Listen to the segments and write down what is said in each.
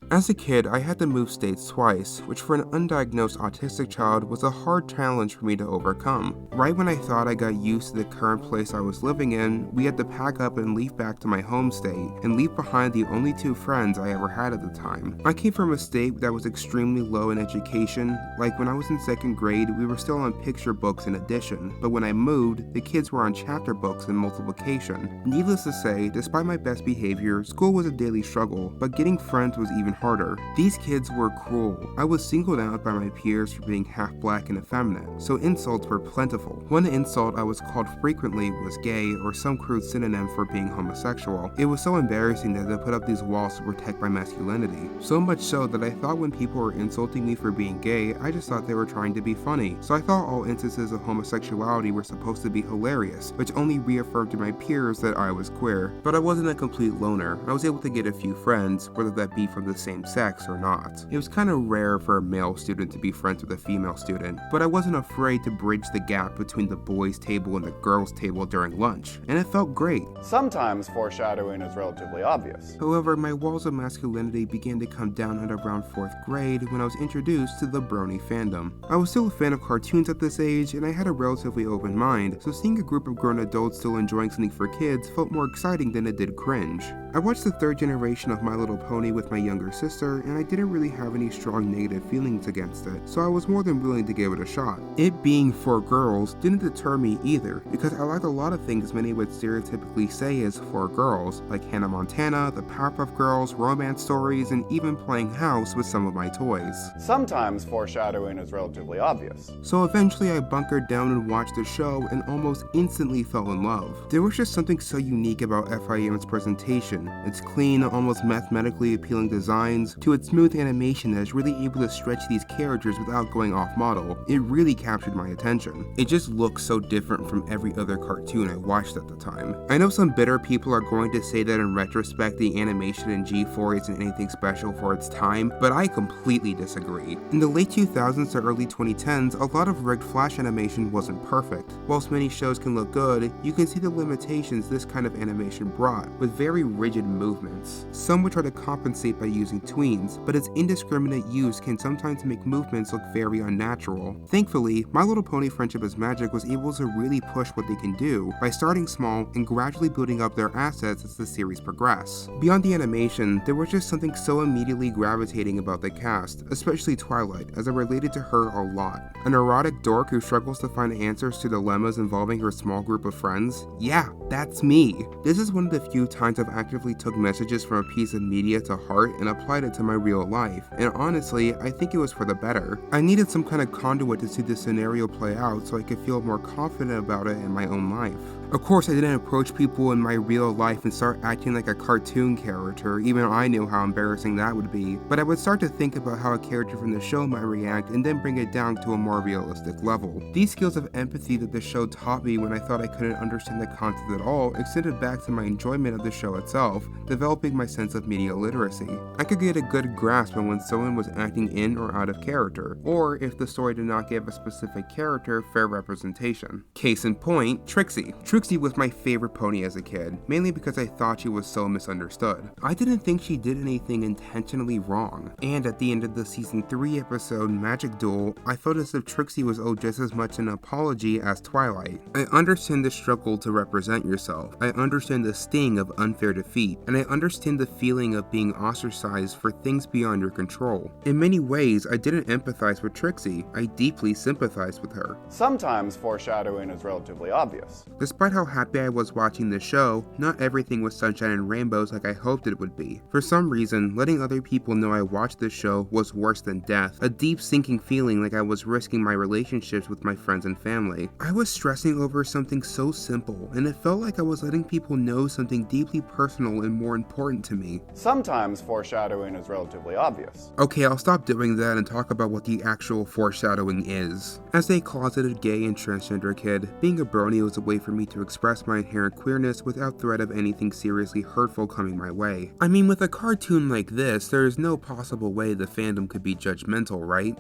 As a kid, I had to move states twice, which for an undiagnosed autistic child was a hard challenge for me to overcome. Right when I thought I got used to the current place I was living in, we had to pack up and leave back to my home state, and leave behind the only two friends I ever had at the time. I came from a state that was extremely low in education. Like when I was in 2nd grade, we were still on picture books in addition, but when I moved, the kids were on chapter books and multiplication. Needless to say, despite my best behavior, school was a daily struggle, but getting friends was even harder. These kids were cruel. I was singled out by my peers for being half black and effeminate, so insults were plentiful. One insult I was called frequently was gay, or some crude synonym for being homosexual. It was so embarrassing that I put up these walls to protect my masculinity. So much so that I thought when people were insulting me for being gay, I just thought they were trying to be funny. So I thought all instances of homosexuality were supposed to be hilarious, which only reaffirmed to my peers that I was queer. But I wasn't a complete loner. I was able to get a few friends, whether that be from the same sex or not. It was kind of rare for a male student to be friends with a female student, but I wasn't afraid to bridge the gap between the boys' table and the girls' table during lunch, and it felt great. Sometimes foreshadowing is relatively obvious. However, my walls of masculinity began to come down at around 4th grade when I was introduced to the Brony fandom. I was still a fan of cartoons at this age, and I had a relatively open mind, so seeing a group of grown adults still enjoying something for kids felt more exciting than it did cringe. I watched the 3rd generation of My Little Pony with my younger sister, and I didn't really have any strong negative feelings against it, so I was more than willing to give it a shot. It being for girls didn't deter me either, because I liked a lot of things many would stereotypically say is for girls, like Hannah Montana, the Powerpuff Girls, romance stories, and even playing house with some of my toys. Sometimes foreshadowing is relatively obvious. So eventually I bunkered down and watched the show and almost instantly fell in love. There was just something so unique about FIM's presentation, its clean, almost mathematically appealing designs, to its smooth animation that is really able to stretch these characters without going off model. It really captured my attention. It just looks so different from every other cartoon I watched at the time. I know some bitter people are going to say that in retrospect the animation in G4 isn't anything special for its time, but I completely disagree. In the late 2000s to early 2010s, a lot of rigged flash animation wasn't perfect. Whilst many shows can look good, you can see the limitations this kind of animation brought, with very rigid movements. Some would try to compensate by using tweens, but its indiscriminate use can sometimes make movements look very unnatural. Thankfully, My Little Pony Friendship is Magic was able to really push what they can do by starting small and gradually building up their assets as the series progressed. Beyond the animation, there was just something so immediately gravitating about the cast, especially Twilight, as I related to her a lot. A neurotic dork who struggles to find answers to dilemmas involving her small group of friends? Yeah, that's me. This is one of the few times I've actively took messages from a piece of media to heart and applied it to my real life, and honestly, I think it was for the better. I needed some kind of conduit to see this scenario play out so I could feel more confident about it in my own life. Of course, I didn't approach people in my real life and start acting like a cartoon character, even I knew how embarrassing that would be, but I would start to think about how a character from the show might react and then bring it down to a more realistic level. These skills of empathy that the show taught me when I thought I couldn't understand the content at all extended back to my enjoyment of the show itself, developing my sense of media literacy. I could get a good grasp on when someone was acting in or out of character, or if the story did not give a specific character fair representation. Case in point, Trixie. Trixie was my favorite pony as a kid, mainly because I thought she was so misunderstood. I didn't think she did anything intentionally wrong, and at the end of the season 3 episode Magic Duel, I felt as if Trixie was owed just as much an apology as Twilight. I understand the struggle to represent yourself, I understand the sting of unfair defeat, and I understand the feeling of being ostracized for things beyond your control. In many ways, I didn't empathize with Trixie, I deeply sympathized with her. Sometimes foreshadowing is relatively obvious. Despite how happy I was watching the show, not everything was sunshine and rainbows like I hoped it would be. For some reason, letting other people know I watched the show was worse than death, a deep sinking feeling like I was risking my relationships with my friends and family. I was stressing over something so simple, and it felt like I was letting people know something deeply personal and more important to me. Sometimes foreshadowing is relatively obvious. Okay, I'll stop doing that and talk about what the actual foreshadowing is. As a closeted gay and transgender kid, being a brony was a way for me to express my inherent queerness without threat of anything seriously hurtful coming my way. I mean, with a cartoon like this, there is no possible way the fandom could be judgmental, right?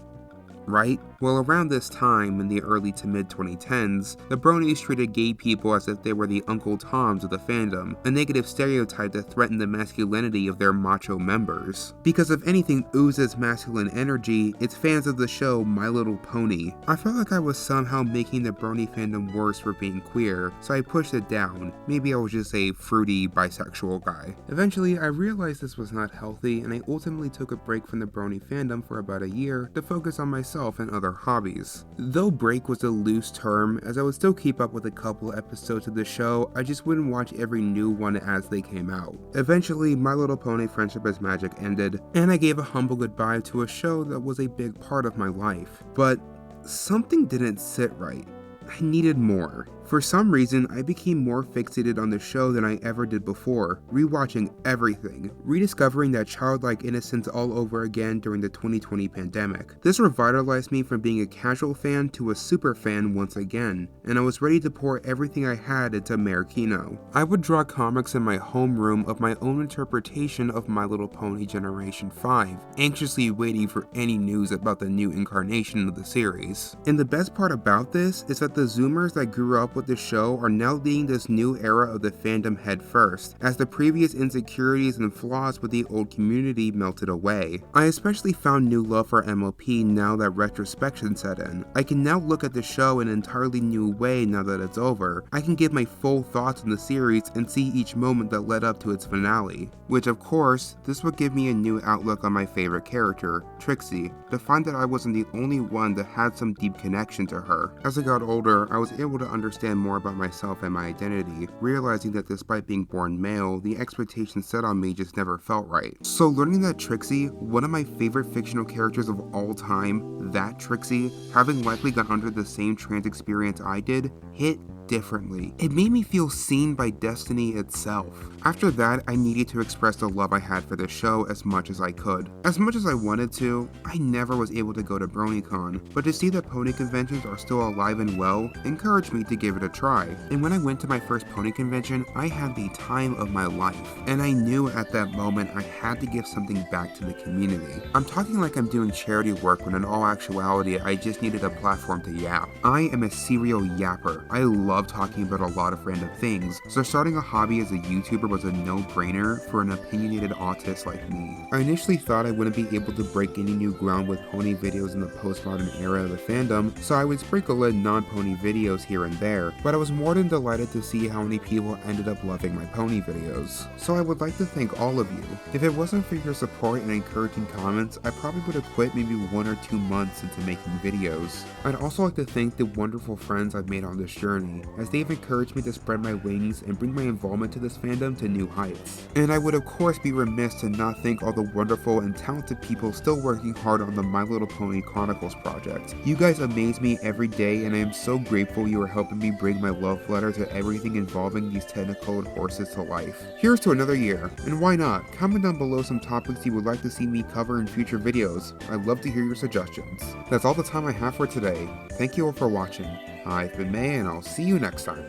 right? Well, around this time, in the early to mid 2010s, the Bronies treated gay people as if they were the Uncle Toms of the fandom, a negative stereotype that threatened the masculinity of their macho members. Because if anything oozes masculine energy, it's fans of the show My Little Pony. I felt like I was somehow making the Brony fandom worse for being queer, so I pushed it down. Maybe I was just a fruity bisexual guy. Eventually, I realized this was not healthy, and I ultimately took a break from the Brony fandom for about a year to focus on myself and other hobbies. Though break was a loose term, as I would still keep up with a couple episodes of the show, I just wouldn't watch every new one as they came out. Eventually, My Little Pony Friendship is Magic ended, and I gave a humble goodbye to a show that was a big part of my life. But something didn't sit right. I needed more. For some reason, I became more fixated on the show than I ever did before, rewatching everything, rediscovering that childlike innocence all over again during the 2020 pandemic. This revitalized me from being a casual fan to a super fan once again, and I was ready to pour everything I had into Marikino. I would draw comics in my homeroom of my own interpretation of My Little Pony Generation 5, anxiously waiting for any news about the new incarnation of the series. And the best part about this is that the Zoomers that grew up with the show are now leading this new era of the fandom head first, as the previous insecurities and flaws with the old community melted away. I especially found new love for MLP now that retrospection set in. I can now look at the show in an entirely new way now that it's over. I can give my full thoughts on the series and see each moment that led up to its finale. Which of course, this would give me a new outlook on my favorite character, Trixie, to find that I wasn't the only one that had some deep connection to her. As I got older, I was able to understand more about myself and my identity, realizing that despite being born male, the expectations set on me just never felt right. So learning that Trixie, one of my favorite fictional characters of all time, that Trixie, having likely gone under the same trans experience I did, hit differently. It made me feel seen by destiny itself. After that, I needed to express the love I had for the show as much as I could. As much as I wanted to, I never was able to go to BronyCon, but to see that pony conventions are still alive and well encouraged me to give it a try. And when I went to my first pony convention, I had the time of my life. And I knew at that moment I had to give something back to the community. I'm talking like I'm doing charity work when in all actuality I just needed a platform to yap. I am a serial yapper. I love talking about a lot of random things, so starting a hobby as a YouTuber was a no-brainer for an opinionated autist like me. I initially thought I wouldn't be able to break any new ground with pony videos in the postmodern era of the fandom, so I would sprinkle in non-pony videos here and there, but I was more than delighted to see how many people ended up loving my pony videos. So I would like to thank all of you. If it wasn't for your support and encouraging comments, I probably would have quit maybe 1 or 2 months into making videos. I'd also like to thank the wonderful friends I've made on this journey, as they've encouraged me to spread my wings and bring my involvement to this fandom to new heights. And I would of course be remiss to not thank all the wonderful and talented people still working hard on the My Little Pony Chronicles project. You guys amaze me every day, and I am so grateful you are helping me bring my love letter to everything involving these technicolor horses to life. Here's to another year, and why not? Comment down below some topics you would like to see me cover in future videos. I'd love to hear your suggestions. That's all the time I have for today. Thank you all for watching. I've been May, and I'll see you next time.